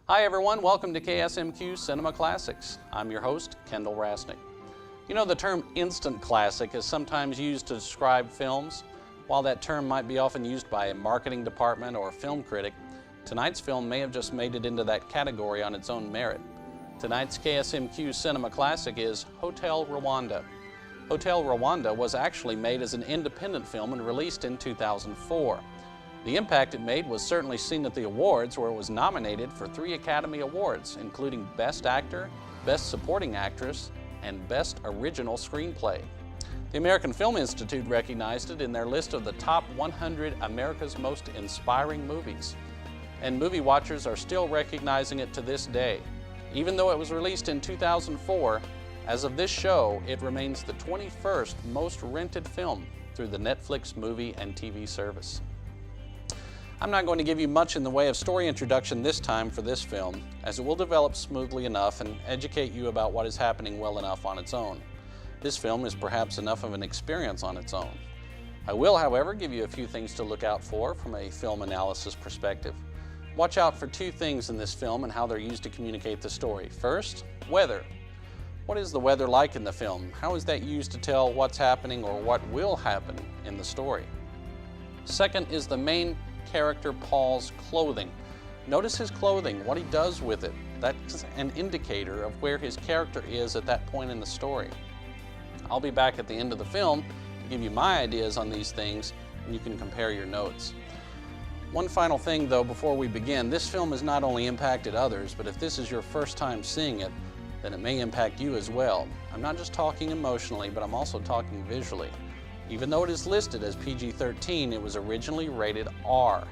Hi everyone, welcome to KSMQ Cinema Classics. I'm your host, Kendal Rasnake. You know, the term instant classic is sometimes used to describe films. While that term might be often used by a marketing department or a film critic, tonight's film may have just made it into that category on its own merit. Tonight's KSMQ Cinema Classic is Hotel Rwanda. Hotel Rwanda was actually made as an independent film and released in 2004. The impact it made was certainly seen at the awards, where it was nominated for 3 Academy Awards, including Best Actor, Best Supporting Actress, and Best Original Screenplay. The American Film Institute recognized it in their list of the top 100 America's most inspiring movies. And movie watchers are still recognizing it to this day. Even though it was released in 2004, as of this show, it remains the 21st most rented film through the Netflix movie and TV service. I'm not going to give you much in the way of story introduction this time for this film, as it will develop smoothly enough and educate you about what is happening well enough on its own. This film is perhaps enough of an experience on its own. I will, however, give you a few things to look out for from a film analysis perspective. Watch out for 2 things in this film and how they're used to communicate the story. First, weather. What is the weather like in the film? How is that used to tell what's happening or what will happen in the story? Second is the main character Paul's clothing. Notice his clothing, what he does with it. That's an indicator of where his character is at that point in the story. I'll be back at the end of the film to give you my ideas on these things, and you can compare your notes. One final thing though before we begin, this film has not only impacted others, but if this is your first time seeing it, then it may impact you as well. I'm not just talking emotionally, but I'm also talking visually. Even though it is listed as PG-13, it was originally rated R.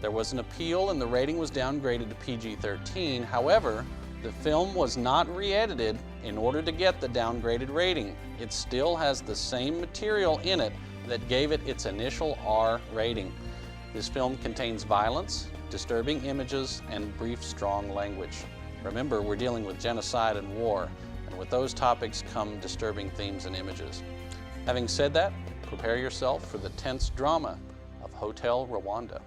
There was an appeal and the rating was downgraded to PG-13. However, the film was not re-edited in order to get the downgraded rating. It still has the same material in it that gave it its initial R rating. This film contains violence, disturbing images, and brief, strong language. Remember, we're dealing with genocide and war, and with those topics come disturbing themes and images. Having said that, prepare yourself for the tense drama of Hotel Rwanda.